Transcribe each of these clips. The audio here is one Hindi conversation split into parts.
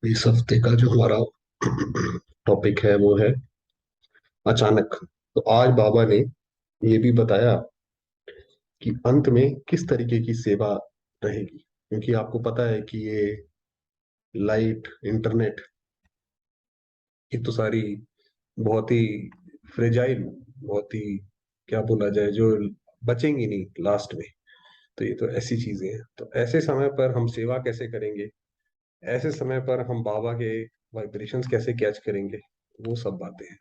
इस हफ्ते का जो हमारा टॉपिक है वो है अचानक। तो आज बाबा ने ये भी बताया कि अंत में किस तरीके की सेवा रहेगी, क्योंकि आपको पता है कि ये लाइट, इंटरनेट, ये तो सारी बहुत ही फ्रेजाइल, बहुत ही, क्या बोला जाए, जो बचेंगी नहीं लास्ट में। तो ये तो ऐसी चीजें हैं, तो ऐसे समय पर हम सेवा कैसे करेंगे, ऐसे समय पर हम बाबा के वाइब्रेशंस कैसे कैच करेंगे, वो सब बातें हैं।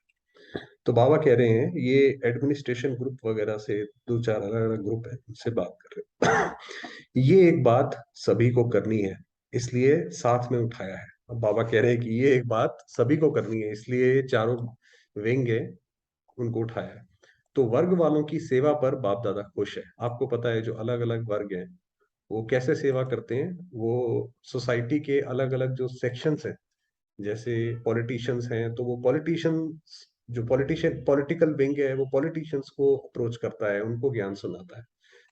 तो बाबा कह रहे हैं ये एडमिनिस्ट्रेशन ग्रुप वगैरह से, दो चार अलग अलग ग्रुप है, उनसे बात कर रहे हैं। ये एक बात सभी को करनी है, इसलिए साथ में उठाया है। अब बाबा कह रहे हैं कि ये एक बात सभी को करनी है, इसलिए ये चारों विंग है, उनको उठाया है। तो वर्ग वालों की सेवा पर बाप दादा खुश है। आपको पता है जो अलग अलग वर्ग हैं वो कैसे सेवा करते हैं। वो सोसाइटी के अलग अलग जो सेक्शंस हैं, जैसे पॉलिटिशियंस हैं, तो वो पॉलिटिशियंस, जो पॉलिटिशियन पॉलिटिकल विंग है, वो पॉलिटिशियंस को अप्रोच करता है, उनको ज्ञान सुनाता है,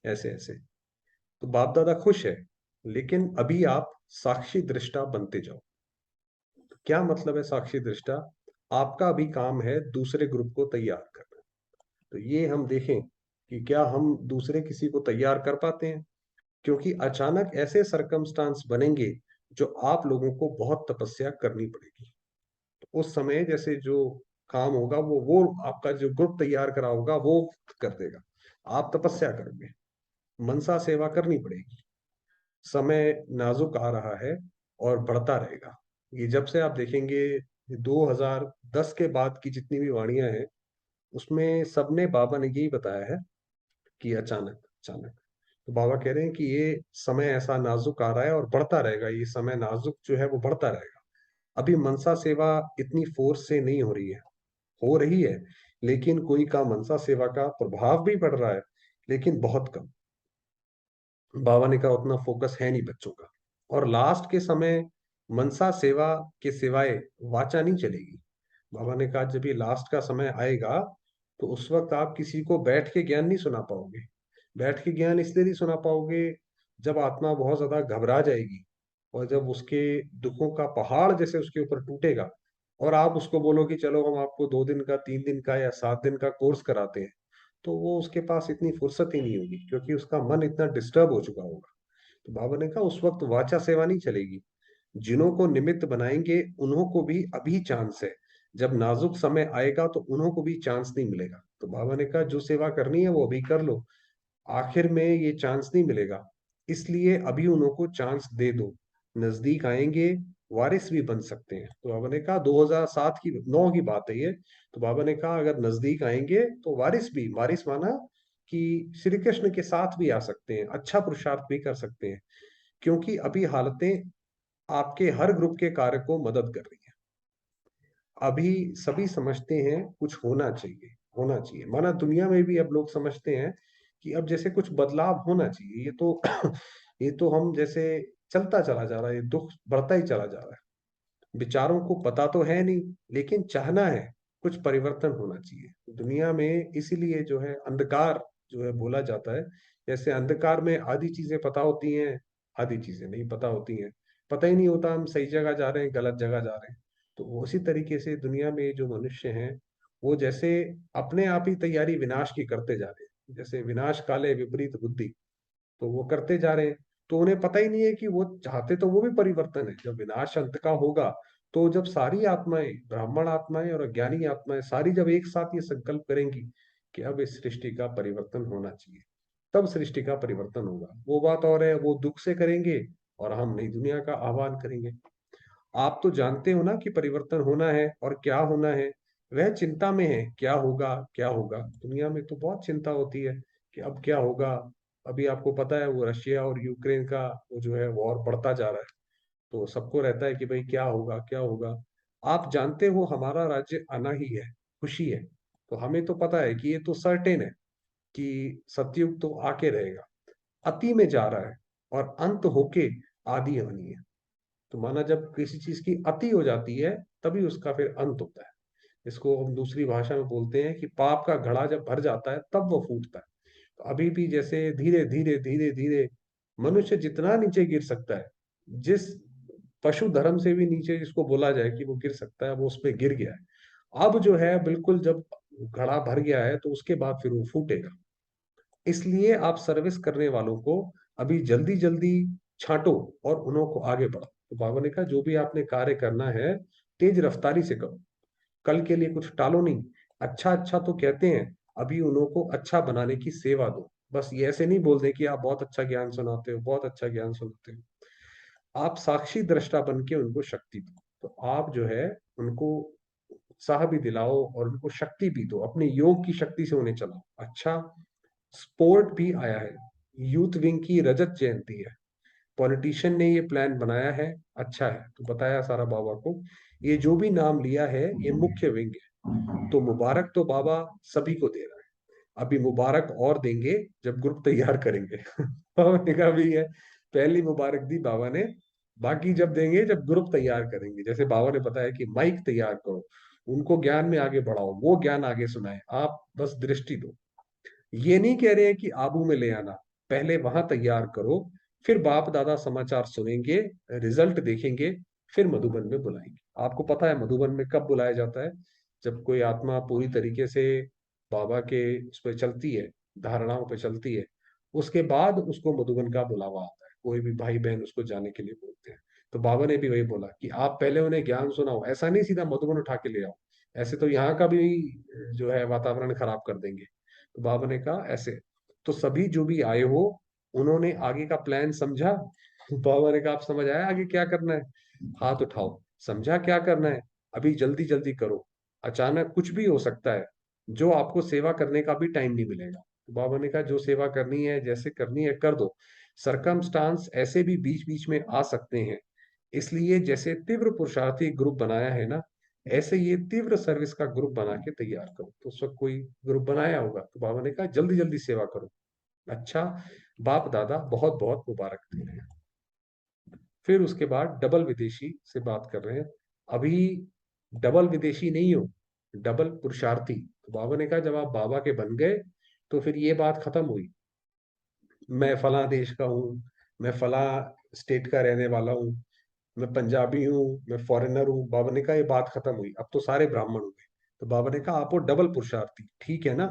ऐसे ऐसे। तो बाप दादा खुश है, लेकिन अभी आप साक्षी दृष्टा बनते जाओ। क्या मतलब है साक्षी दृष्टा? आपका अभी काम है दूसरे ग्रुप को तैयार करना। तो ये हम देखें कि क्या हम दूसरे किसी को तैयार कर पाते हैं, क्योंकि अचानक ऐसे सरकमस्टांस बनेंगे जो आप लोगों को बहुत तपस्या करनी पड़ेगी। उस समय जैसे जो काम होगा वो आपका जो ग्रुप तैयार करा होगा वो कर देगा। आप तपस्या करोगे, मनसा सेवा करनी पड़ेगी। समय नाजुक आ रहा है और बढ़ता रहेगा। ये जब से आप देखेंगे 2010 के बाद की जितनी भी वाणियां हैं, उसमें सबने बाबा ने यही बताया है कि अचानक अचानक। तो बाबा कह रहे हैं कि ये समय ऐसा नाजुक आ रहा है और बढ़ता रहेगा। ये समय नाजुक जो है वो बढ़ता रहेगा। अभी मनसा सेवा इतनी फोर्स से नहीं हो रही है, हो रही है, लेकिन कोई का मनसा सेवा का प्रभाव भी पड़ रहा है, लेकिन बहुत कम। बाबा ने कहा उतना फोकस है नहीं बच्चों का। और लास्ट के समय मनसा सेवा के सिवाय वाचा नहीं चलेगी। बाबा ने कहा जब ये लास्ट का समय आएगा, तो उस वक्त आप किसी को बैठ के ज्ञान नहीं सुना पाओगे। बैठ के ज्ञान इसलिए नहीं सुना पाओगे, जब आत्मा बहुत ज्यादा घबरा जाएगी और जब उसके दुखों का पहाड़ जैसे उसके ऊपर टूटेगा, और आप उसको बोलो कि चलो हम आपको 2 दिन का, 3 दिन का या 7 दिन का कोर्स कराते हैं, तो वो उसके पास इतनी फुर्सत ही नहीं होगी, क्योंकि उसका मन इतना डिस्टर्ब हो चुका होगा। तो बाबा ने कहा उस वक्त वाचा सेवा नहीं चलेगी। जिन्हों को निमित्त बनाएंगे उन्हों को भी अभी चांस है। जब नाजुक समय आएगा तो उन्हों को भी चांस नहीं मिलेगा। तो बाबा ने कहा जो सेवा करनी है वो अभी कर लो, आखिर में ये चांस नहीं मिलेगा, इसलिए अभी उनको चांस दे दो। नजदीक आएंगे, वारिस भी बन सकते हैं। तो बाबा ने कहा 2007 की 9 की बात है ये। तो बाबा ने कहा अगर नजदीक आएंगे तो वारिस भी, वारिस माना कि श्री कृष्ण के साथ भी आ सकते हैं, अच्छा पुरुषार्थ भी कर सकते हैं, क्योंकि अभी हालतें आपके हर ग्रुप के कार्य को मदद कर रही है। अभी सभी समझते हैं कुछ होना चाहिए, होना चाहिए, माना दुनिया में भी अब लोग समझते हैं कि अब जैसे कुछ बदलाव होना चाहिए। ये तो ये तो हम जैसे चलता चला जा रहा है, ये दुख बढ़ता ही चला जा रहा है। विचारों को पता तो है नहीं, लेकिन चाहना है कुछ परिवर्तन होना चाहिए दुनिया में। इसीलिए जो है अंधकार जो है बोला जाता है। जैसे अंधकार में आधी चीजें पता होती हैं, आधी चीजें नहीं पता होती हैं। पता ही नहीं होता हम सही जगह जा रहे हैं, गलत जगह जा रहे हैं। तो उसी तरीके से दुनिया में जो मनुष्य हैं, वो जैसे अपने आप ही तैयारी विनाश की करते जा रहे हैं। जैसे विनाश काले विपरीत बुद्धि, तो वो करते जा रहे हैं। तो उन्हें पता ही नहीं है कि वो चाहते तो वो भी परिवर्तन है। जब विनाश अंत का होगा, तो जब सारी आत्माएं, ब्राह्मण आत्माएं और अज्ञानी आत्माएं सारी जब एक साथ ये संकल्प करेंगी कि अब इस सृष्टि का परिवर्तन होना चाहिए, तब सृष्टि का परिवर्तन होगा। वो बात और है, वो दुख से करेंगे और हम नई दुनिया का आह्वान करेंगे। आप तो जानते हो ना कि परिवर्तन होना है और क्या होना है। वह चिंता में है, क्या होगा क्या होगा। दुनिया में तो बहुत चिंता होती है कि अब क्या होगा। अभी आपको पता है वो रशिया और यूक्रेन का वो जो है वॉर बढ़ता जा रहा है। तो सबको रहता है कि भाई क्या होगा क्या होगा। आप जानते हो हमारा राज्य आना ही है, खुशी है। तो हमें तो पता है कि ये तो सर्टेन है कि सतयुग तो आके रहेगा। अति में जा रहा है और अंत होके आदि होनी है। तो माना जब किसी चीज की अति हो जाती है, तभी उसका फिर अंत होता है। इसको हम दूसरी भाषा में बोलते हैं कि पाप का घड़ा जब भर जाता है तब वो फूटता है। तो अभी भी जैसे धीरे धीरे धीरे धीरे मनुष्य जितना नीचे गिर सकता है, जिस पशु धर्म से भी नीचे जिसको बोला जाए कि वो गिर सकता है, वो उसमें गिर गया है। अब जो है बिल्कुल जब घड़ा भर गया है तो उसके बाद फिर वो फूटेगा। इसलिए आप सर्विस करने वालों को अभी जल्दी जल्दी छांटो और उन्हों को आगे बढ़ाओ। तो बाबा ने कहा जो भी आपने कार्य करना है तेज रफ्तारी से करो, कल के लिए कुछ टालो नहीं। अच्छा अच्छा तो कहते हैं, अभी उन्हों को अच्छा बनाने की सेवा दो। बस ये ऐसे नहीं बोल दे कि आप बहुत अच्छा ज्ञान सुनाते हो, बहुत अच्छा ज्ञान सुनाते हो। आप साक्षी दृष्टा बन के उनको शक्ति दो। तो आप जो है उनको उत्साह भी दिलाओ और उनको शक्ति भी दो, अपने योग की शक्ति से उन्हें चलाओ। अच्छा, स्पोर्ट भी आया है, यूथ विंग की रजत जयंती है, पॉलिटिशियन ने ये प्लान बनाया है। अच्छा है, तो बताया सारा बाबा को। ये जो भी नाम लिया है ये मुख्य विंग है, तो मुबारक तो बाबा सभी को दे रहा है। अभी मुबारक और देंगे जब ग्रुप तैयार करेंगे। बाबा ने कहा भी है, पहली मुबारक दी बाबा ने, बाकी जब देंगे जब ग्रुप तैयार करेंगे। जैसे बाबा ने बताया कि माइक तैयार करो, उनको ज्ञान में आगे बढ़ाओ, वो ज्ञान आगे सुनाए, आप बस दृष्टि दो। ये नहीं कह रहे हैं कि आबू में ले आना, पहले वहां तैयार करो, फिर बाप दादा समाचार सुनेंगे, रिजल्ट देखेंगे, फिर मधुबन में बुलाएंगे। आपको पता है मधुबन में कब बुलाया जाता है? जब कोई आत्मा पूरी तरीके से बाबा के उस पर चलती है, धारणाओं पे चलती है, उसके बाद उसको मधुबन का बुलावा आता है। कोई भी भाई बहन उसको जाने के लिए बोलते हैं। तो बाबा ने भी वही बोला कि आप पहले उन्हें ज्ञान सुनाओ, ऐसा नहीं सीधा मधुबन उठा के ले आओ, ऐसे तो यहाँ का भी जो है वातावरण खराब कर देंगे। तो बाबा ने कहा ऐसे। तो सभी जो भी आए हो उन्होंने आगे का प्लान समझा। बाबा ने कहा आप समझ आया आगे क्या करना है? हाथ उठाओ, समझा क्या करना है? अभी जल्दी जल्दी करो, अचानक कुछ भी हो सकता है, जो आपको सेवा करने का भी टाइम नहीं मिलेगा। तो बाबा ने कहा जो सेवा करनी है जैसे करनी है कर दो, सरकमस्टांस ऐसे भी बीच बीच में आ सकते हैं। इसलिए जैसे तीव्र पुरुषार्थी ग्रुप बनाया है ना, ऐसे ये तीव्र सर्विस का ग्रुप बना के तैयार करो। तो उस वक्त कोई ग्रुप बनाया होगा, तो बाबा ने कहा जल्दी जल्दी सेवा करो। अच्छा, बाप दादा बहुत बहुत मुबारक दे रहे हैं। फिर उसके बाद डबल विदेशी से बात कर रहे हैं। अभी डबल विदेशी नहीं हो, डबल पुरुषार्थी। तो बाबा ने कहा जब आप बाबा के बन गए तो फिर ये बात खत्म हुई, मैं फला देश का हूँ, मैं फला स्टेट का रहने वाला हूँ, मैं पंजाबी हूँ, मैं फॉरेनर हूँ। बाबा ने कहा ये बात खत्म हुई, अब तो सारे ब्राह्मण हो गए। तो बाबा ने कहा आप वो डबल पुरुषार्थी ठीक है ना,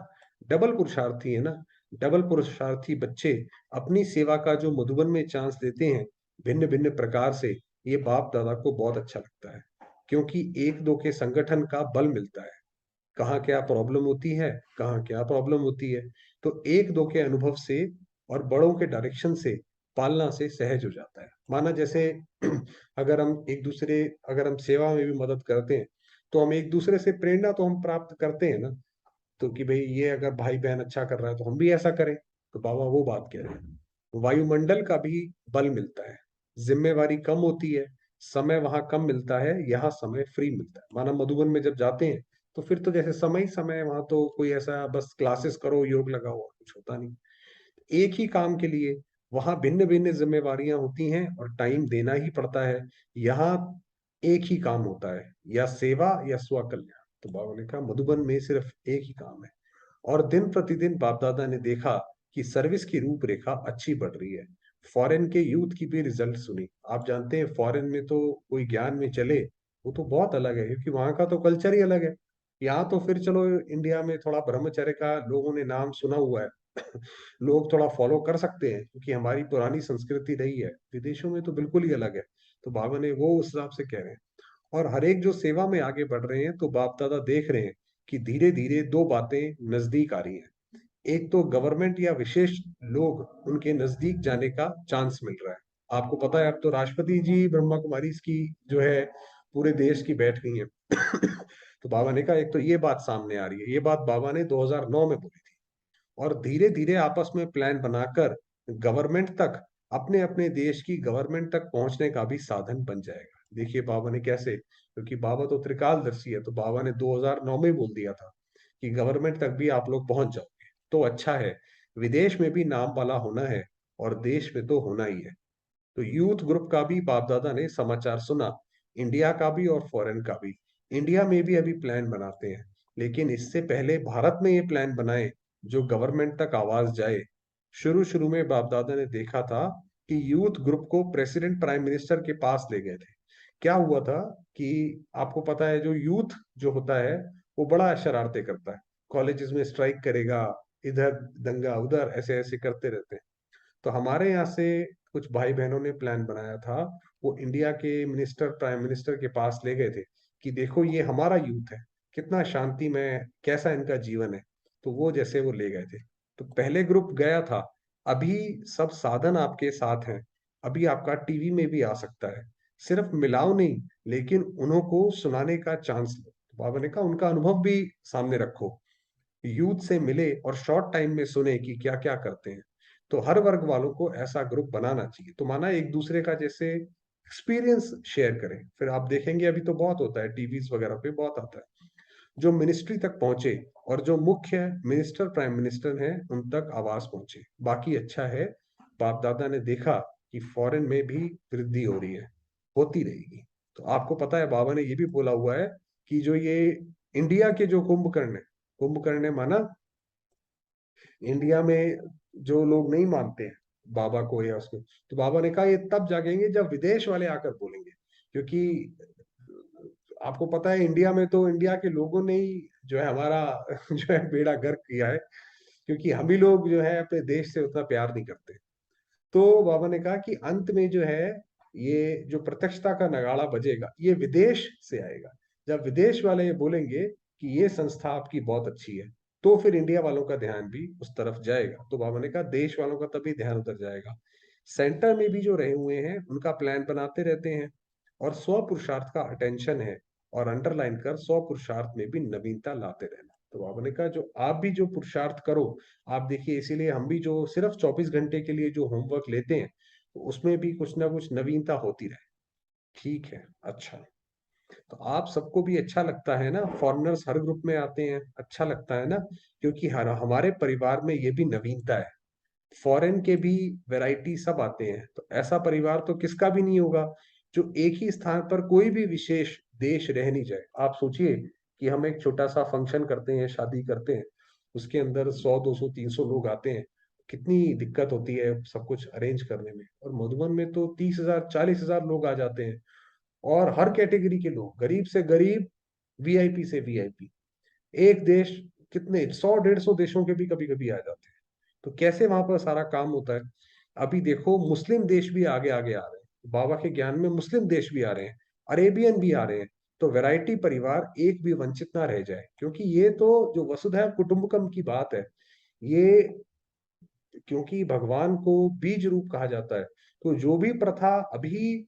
डबल पुरुषार्थी है ना। डबल पुरुषार्थी बच्चे अपनी सेवा का जो मधुबन में चांस देते हैं भिन्न भिन्न प्रकार से, ये बाप दादा को बहुत अच्छा लगता है, क्योंकि एक दो के संगठन का बल मिलता है। कहाँ क्या प्रॉब्लम होती है, कहाँ क्या प्रॉब्लम होती है, तो एक दो के अनुभव से और बड़ों के डायरेक्शन से पालना से सहज हो जाता है। माना जैसे अगर हम एक दूसरे, अगर हम सेवा में भी मदद करते हैं तो हम एक दूसरे से प्रेरणा तो हम प्राप्त करते हैं ना। तो कि भाई ये अगर भाई बहन अच्छा कर रहा है तो हम भी ऐसा करें। तो बाबा वो बात कह रहे हैं, वायुमंडल का भी बल मिलता है, जिम्मेवारी कम होती है, समय वहां कम मिलता है, यहाँ समय फ्री मिलता है। माना मधुबन में जब जाते हैं तो फिर तो जैसे समय ही समय है, वहां तो कोई ऐसा बस क्लासेस करो योग लगाओ और कुछ होता नहीं। एक ही काम के लिए वहां भिन्न भिन्न जिम्मेवारियां होती हैं और टाइम देना ही पड़ता है। यहाँ एक ही काम होता है, या सेवा या स्वकल्याण। तो बाबा ने कहा मधुबन में सिर्फ एक ही काम है। और दिन प्रतिदिन बाप दादा ने देखा कि सर्विस की रूपरेखा अच्छी बढ़ रही है। फॉरेन के यूथ की भी रिजल्ट सुनी। आप जानते हैं फॉरेन में तो कोई ज्ञान में चले वो तो बहुत अलग है, क्योंकि वहां का तो कल्चर ही अलग है। यहाँ तो फिर चलो इंडिया में थोड़ा ब्रह्मचर्य का लोगों ने नाम सुना हुआ है। लोग थोड़ा फॉलो कर सकते हैं क्योंकि हमारी पुरानी संस्कृति रही है। विदेशों में तो बिल्कुल ही अलग है। तो बाबा ने वो उस हिसाब से कह रहे हैं। और हर एक जो सेवा में आगे बढ़ रहे हैं तो बाप दादा देख रहे हैं कि धीरे धीरे दो बातें नजदीक आ रही हैं। एक तो गवर्नमेंट या विशेष लोग उनके नजदीक जाने का चांस मिल रहा है। आपको पता है अब तो राष्ट्रपति जी ब्रह्मा कुमारी की जो है पूरे देश की बैठ गई है। तो बाबा ने कहा एक तो ये बात सामने आ रही है, ये बात बाबा ने 2009 में बोली थी। और धीरे धीरे आपस में प्लान बनाकर गवर्नमेंट तक, अपने अपने देश की गवर्नमेंट तक पहुंचने का भी साधन बन जाएगा। देखिए बाबा ने कैसे, क्योंकि बाबा तो त्रिकालदर्शी है, तो बाबा ने 2009 में बोल दिया था कि गवर्नमेंट तक भी आप लोग पहुंच जाओगे तो अच्छा है। विदेश में भी नाम वाला होना है और देश में तो होना ही है। तो यूथ ग्रुप का भी बाप दादा ने समाचार सुना, इंडिया का भी और फॉरेन का भी। इंडिया में भी अभी प्लान बनाते हैं, लेकिन इससे पहले भारत में ये प्लान बनाए जो गवर्नमेंट तक आवाज जाए। शुरू शुरू में बाप दादा ने देखा था कि यूथ ग्रुप को प्रेसिडेंट प्राइम मिनिस्टर के पास ले गए थे, क्या हुआ था कि आपको पता है जो यूथ जो होता है वो बड़ा शरारते करता है, कॉलेजेस में स्ट्राइक करेगा, इधर दंगा उधर, ऐसे ऐसे करते रहते हैं। तो हमारे यहाँ से कुछ भाई बहनों ने प्लान बनाया था, वो इंडिया के मिनिस्टर प्राइम मिनिस्टर के पास ले गए थे कि देखो ये हमारा यूथ है, कितना शांति में कैसा इनका जीवन है। तो वो जैसे वो ले गए थे। तो पहले ग्रुप गया था, अभी सब साधन आपके साथ हैं, अभी आपका टीवी में भी आ सकता है, सिर्फ मिलाओ नहीं, लेकिन उन्हों को सुनाने का चांस लो। तो बाबा ने कहा उनका अनुभव भी सामने रखो, यूथ से मिले और शॉर्ट टाइम में सुने कि क्या क्या करते हैं। तो हर वर्ग वालों को ऐसा ग्रुप बनाना चाहिए, तो माना एक दूसरे का जैसे एक्सपीरियंस शेयर करें। फिर आप देखेंगे अभी तो बहुत होता है, टीवीज वगैरह पे बहुत आता है, जो मिनिस्ट्री तक पहुंचे और जो मुख्य मिनिस्टर प्राइम मिनिस्टर हैं उन तक आवाज पहुंचे। बाकी अच्छा है, बाप दादा ने देखा कि फॉरेन में भी वृद्धि हो रही है, होती रहेगी। तो आपको पता है बाबा ने ये भी बोला हुआ है कि जो ये इंडिया के जो कुंभकर्ण है, कुंभकर्ण है माना इंडिया में जो लोग नहीं मानते हैं बाबा को या उसको, तो बाबा ने कहा ये तब जागेंगे जब विदेश वाले आकर बोलेंगे। क्योंकि आपको पता है इंडिया में तो इंडिया के लोगों ने ही जो है हमारा जो है बेड़ा गर्क किया है, क्योंकि हम ही लोग जो है अपने देश से उतना प्यार नहीं करते। तो बाबा ने कहा कि अंत में जो है ये जो प्रत्यक्षता का नगाड़ा बजेगा ये विदेश से आएगा। जब विदेश वाले ये बोलेंगे कि ये संस्था आपकी बहुत अच्छी है, तो फिर इंडिया वालों का ध्यान भी उस तरफ जाएगा। तो बाबा ने कहा देश वालों का तभी ध्यान उधर जाएगा। सेंटर में भी जो रहे हुए हैं उनका प्लान बनाते रहते हैं, और स्व पुरुषार्थ का अटेंशन है, और अंडरलाइन कर स्व पुरुषार्थ में भी नवीनता लाते रहना। तो बाबा ने कहा जो आप भी जो पुरुषार्थ करो, आप देखिए इसीलिए हम भी जो सिर्फ 24 घंटे के लिए जो होमवर्क लेते हैं, तो उसमें भी कुछ ना कुछ नवीनता होती रहे। ठीक है, अच्छा। तो आप सबको भी अच्छा लगता है ना, फॉरेनर्स हर ग्रुप में आते हैं, अच्छा लगता है ना, क्योंकि हर हमारे परिवार में ये भी नवीनता है। फॉरेन के भी वैरायटी सब आते हैं, तो ऐसा परिवार तो किसका भी नहीं होगा जो एक ही स्थान पर कोई भी विशेष देश रह नहीं जाए। आप सोचिए कि हम एक छोटा सा फंक्शन करते हैं, शादी करते हैं, उसके अंदर 100 200 300 लोग आते हैं, कितनी दिक्कत होती है सब कुछ अरेंज करने में। और मधुबन में तो 30,000 40,000 लोग आ जाते हैं, और हर कैटेगरी के लोग, गरीब से गरीब, वीआईपी से वीआईपी। एक देश कितने 100 150 देशों के भी कभी कभी आ जाते हैं। तो कैसे वहां पर सारा काम होता है। अभी देखो मुस्लिम देश भी आगे आगे आ रहे हैं, बाबा के ज्ञान में मुस्लिम देश भी आ रहे हैं, अरेबियन भी आ रहे हैं। तो वैरायटी परिवार एक भी वंचित ना रह जाए, क्योंकि ये तो जो वसुधैव कुटुंबकम की बात है, ये क्योंकि भगवान को बीज रूप कहा जाता है। तो जो भी प्रथा अभी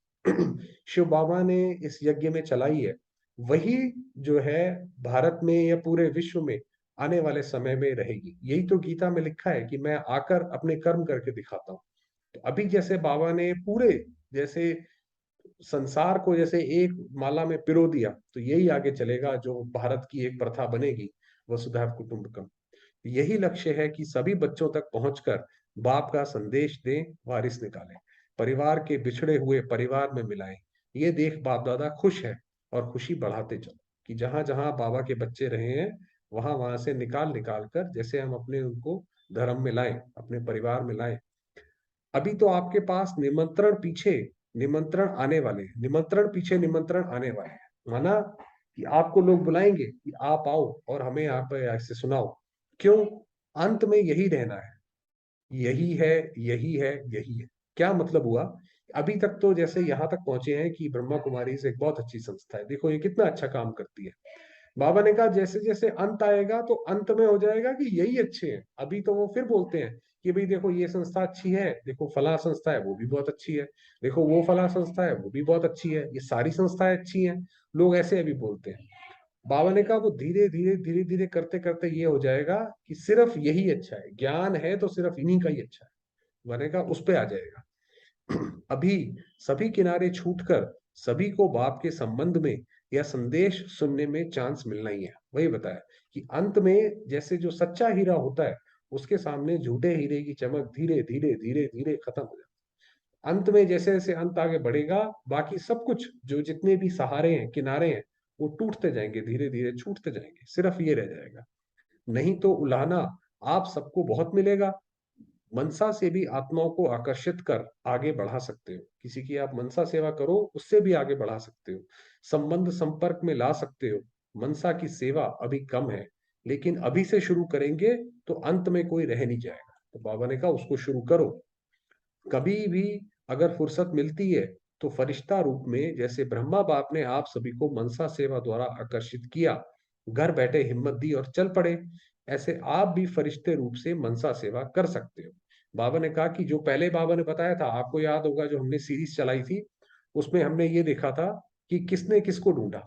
शिव बाबा ने इस यज्ञ में चलाई है, वही जो है भारत में या पूरे विश्व में आने वाले समय में रहेगी। यही तो गीता में लिखा है कि मैं आकर अपने कर्म करके दिखाता हूँ। तो अभी जैसे बाबा ने पूरे जैसे संसार को जैसे एक माला में पिरो दिया, तो यही आगे चलेगा, जो भारत की एक प्रथा बनेगी, वसुधैव कुटुंबकम। यही लक्ष्य है कि सभी बच्चों तक पहुंचकर बाप का संदेश दें, वारिस निकालें, परिवार के बिछड़े हुए परिवार में मिलाएं। ये देख बाप दादा खुश है, और खुशी बढ़ाते चलो कि जहां जहां बाबा के बच्चे रहे हैं वहां वहां से निकाल निकाल कर जैसे हम अपने उनको धर्म में लाएं, अपने परिवार में लाएं। अभी तो आपके पास निमंत्रण पीछे निमंत्रण आने वाले हैं, निमंत्रण पीछे निमंत्रण आने वाले हैं। माना कि आपको लोग बुलाएंगे कि आप आओ और हमें आप ऐसे सुनाओ। क्यों? अंत में यही रहना है, यही है, यही है, यही है। क्या मतलब हुआ? अभी तक तो जैसे यहाँ तक पहुंचे हैं कि ब्रह्मा कुमारी से एक बहुत अच्छी संस्था है, देखो ये कितना अच्छा काम करती है। बाबा ने कहा जैसे जैसे अंत आएगा तो अंत में हो जाएगा कि यही अच्छे हैं। अभी तो वो फिर बोलते हैं कि भाई देखो ये संस्था अच्छी है, देखो फला संस्था है वो भी बहुत अच्छी है, देखो वो फला संस्था है वो भी बहुत अच्छी है, ये सारी संस्थाएं अच्छी हैं। लोग ऐसे अभी बोलते हैं। बाबा ने कहा वो धीरे धीरे धीरे धीरे करते करते ये हो जाएगा कि सिर्फ यही अच्छा है, ज्ञान है तो सिर्फ इन्हीं का ही अच्छा है। बाबा ने कहा उस पे आ जाएगा। अभी सभी किनारे छूटकर सभी को बाप के संबंध में या संदेश सुनने में चांस मिलना ही है। वही बताया कि अंत में जैसे जो सच्चा हीरा होता है, उसके सामने झूठे हीरे की चमक धीरे धीरे धीरे धीरे खत्म हो जाती है। अंत में जैसे जैसे अंत आगे बढ़ेगा, बाकी सब कुछ जो जितने भी सहारे हैं किनारे हैं वो टूटते जाएंगे, धीरे धीरे छूटते जाएंगे, सिर्फ ये रह जाएगा। नहीं तो उलाहना आप सबको बहुत मिलेगा, मनसा से भी आत्माओं को आकर्षित कर आगे बढ़ा सकते हो। किसी की आप मनसा सेवा करो, उससे भी आगे बढ़ा सकते हो, संबंध संपर्क में ला सकते हो। मनसा की सेवा अभी कम है, लेकिन अभी से शुरू करेंगे तो अंत में कोई रह नहीं जाएगा। तो बाबा ने कहा उसको शुरू करो। कभी भी अगर फुर्सत मिलती है तो फरिश्ता रूप में, जैसे ब्रह्मा बाप ने आप सभी को मनसा सेवा द्वारा आकर्षित किया, घर बैठे हिम्मत दी और चल पड़े, ऐसे आप भी फरिश्ते रूप से मनसा सेवा कर सकते हो। बाबा ने कहा कि जो पहले बाबा ने बताया था, आपको याद होगा जो हमने सीरीज चलाई थी, उसमें हमने ये देखा था कि किसने किसको ढूंढा,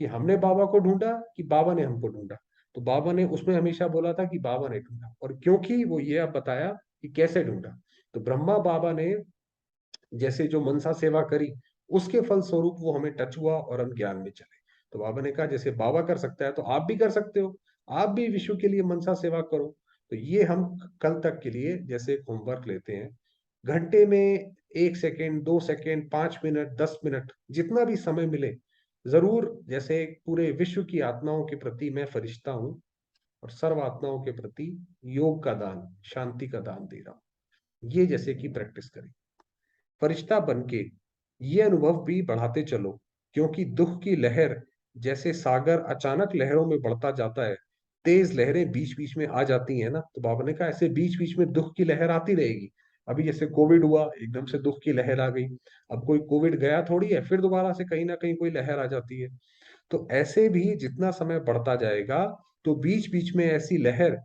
कि हमने बाबा को ढूंढा कि बाबा ने हमको ढूंढा। तो बाबा ने उसमें हमेशा बोला था कि बाबा ने ढूंढा, और क्योंकि वो ये अब बताया कि कैसे ढूंढा। तो ब्रह्मा बाबा ने जैसे जो मनसा सेवा करी, उसके फल स्वरूप वो हमें टच हुआ और हम ज्ञान में चले। तो बाबा ने कहा जैसे बाबा कर सकता है तो आप भी कर सकते हो, आप भी विश्व के लिए मनसा सेवा करो। तो ये हम कल तक के लिए जैसे होमवर्क लेते हैं, घंटे में 1 सेकेंड, 2 सेकेंड, 5 मिनट, 10 मिनट, जितना भी समय मिले, जरूर, जैसे पूरे विश्व की आत्माओं के प्रति मैं फरिश्ता हूँ और सर्व आत्माओं के प्रति योग का दान, शांति का दान दे रहा हूँ, ये जैसे कि प्रैक्टिस करें। फरिश्ता बन के ये अनुभव भी बढ़ाते चलो, क्योंकि दुख की लहर, जैसे सागर अचानक लहरों में बढ़ता जाता है, तेज लहरें बीच बीच में आ जाती हैं ना, तो बाबा ने कहा ऐसे बीच बीच में दुख की लहर आती रहेगी। अभी जैसे कोविड हुआ, एकदम से दुख की लहर आ गई, अब कोई कोविड गया थोड़ी है, फिर दोबारा से कहीं ना कहीं कोई लहर आ जाती है। तो ऐसे भी जितना समय बढ़ता जाएगा, तो बीच बीच में ऐसी लहर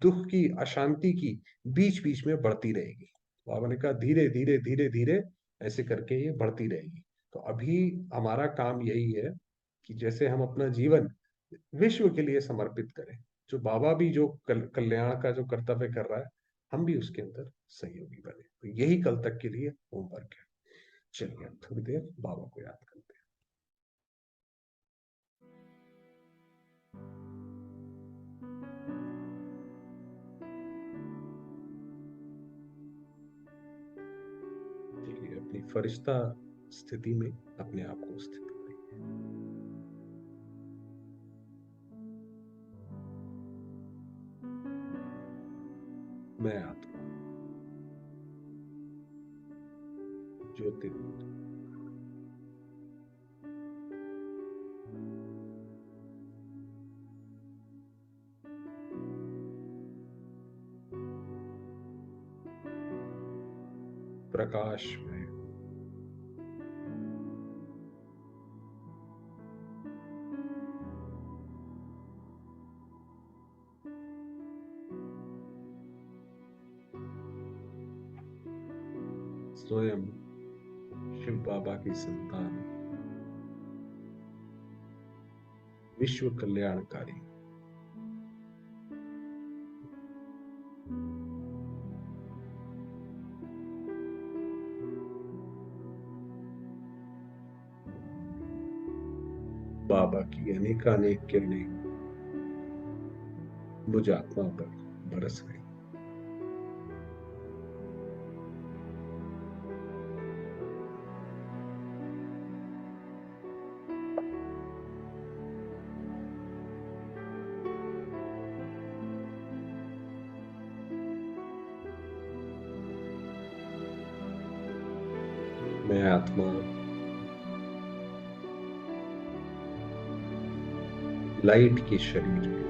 दुख की, अशांति की, बीच बीच में बढ़ती रहेगी। बाबा ने कहा धीरे धीरे धीरे धीरे ऐसे करके ये बढ़ती रहेगी। तो अभी हमारा काम यही है कि जैसे हम अपना जीवन विश्व के लिए समर्पित करें, जो बाबा भी जो कल्याण का जो कर्तव्य कर रहा है, हम भी उसके अंदर सहयोगी बने। तो यही कल तक के लिए होमवर्क है। चलिए अब थोड़ी देर बाबा को याद करते हैं। चलिए अपनी फरिश्ता स्थिति में अपने आप को स्थित करें। मैं आत्मा ज्योतिर्मय, प्रकाश में, स्वयं शिव बाबा की संतान, विश्व कल्याणकारी। बाबा की अनेकानेक किरणें मुझ आत्मा पर बरस रही। मैं आत्मा लाइट के शरीर में,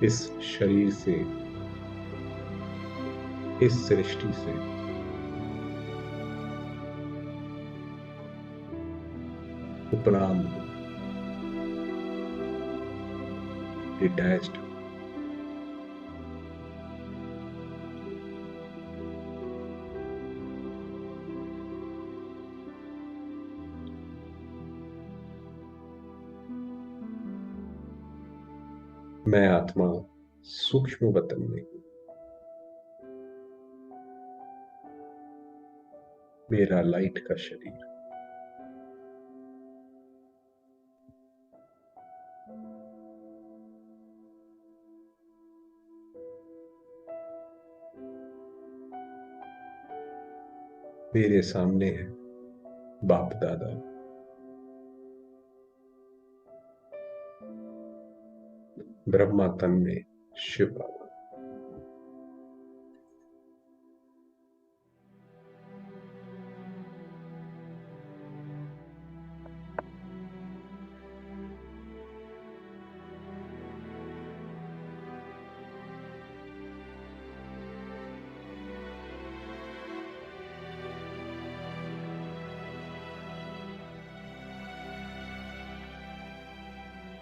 इस शरीर से, इस सृष्टि से उपराम हूं, डिटैच्ड। मैं आत्मा सूक्ष्म वतन में, मेरा लाइट का शरीर। मेरे सामने है बाप दादा, ब्रह्मा तन में शिव बाबा।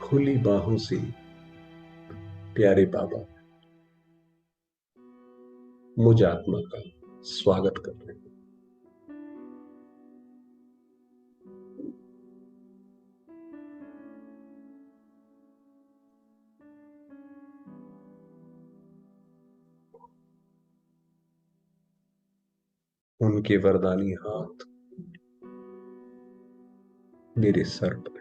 खुली बाहों से प्यारे बाबा मुझ आत्मा का स्वागत कर रहे हैं। उनके वरदानी हाथ मेरे सर पर।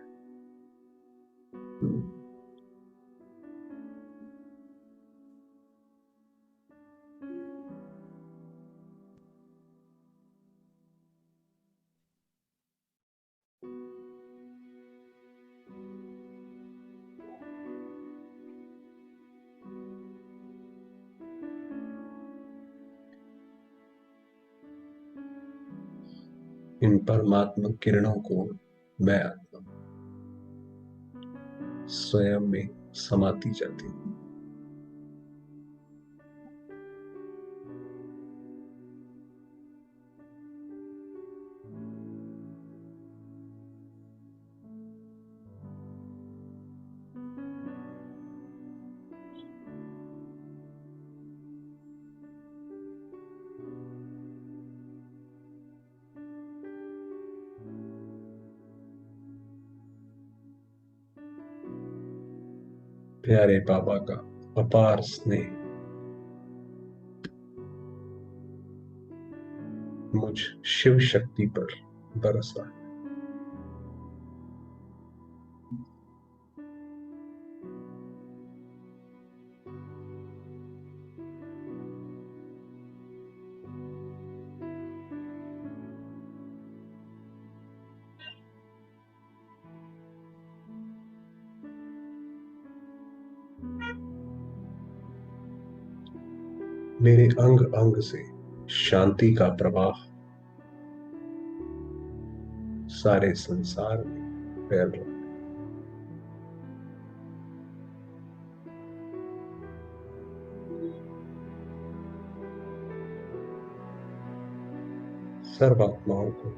इन परमात्मा किरणों को मैं आत्मा स्वयं में समाती जाती हूँ। प्यारे बाबा का अपार स्नेह मुझ शिव शक्ति पर बरसा। मेरे अंग अंग से शांति का प्रवाह सारे संसार में फैल रहा है। सर्वात्माओं को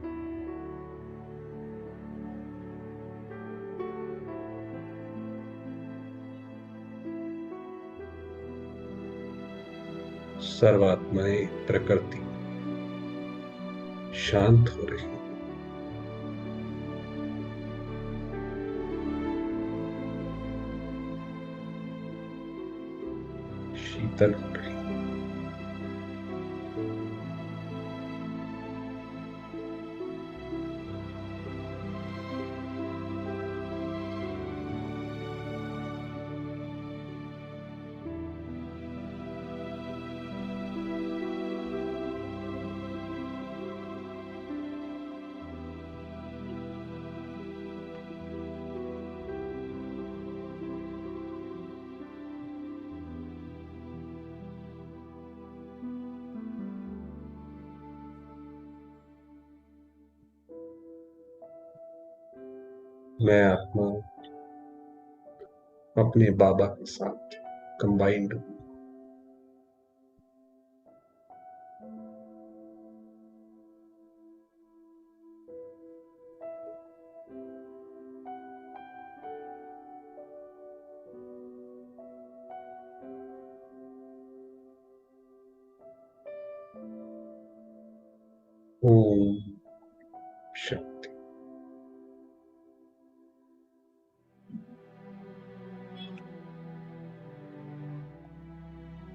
सर्वात्माएं प्रकृति शांत हो रही है। शीतल हो रही है। मैं आत्मा अपने बाबा के साथ कंबाइंड हूँ। ओम शांति।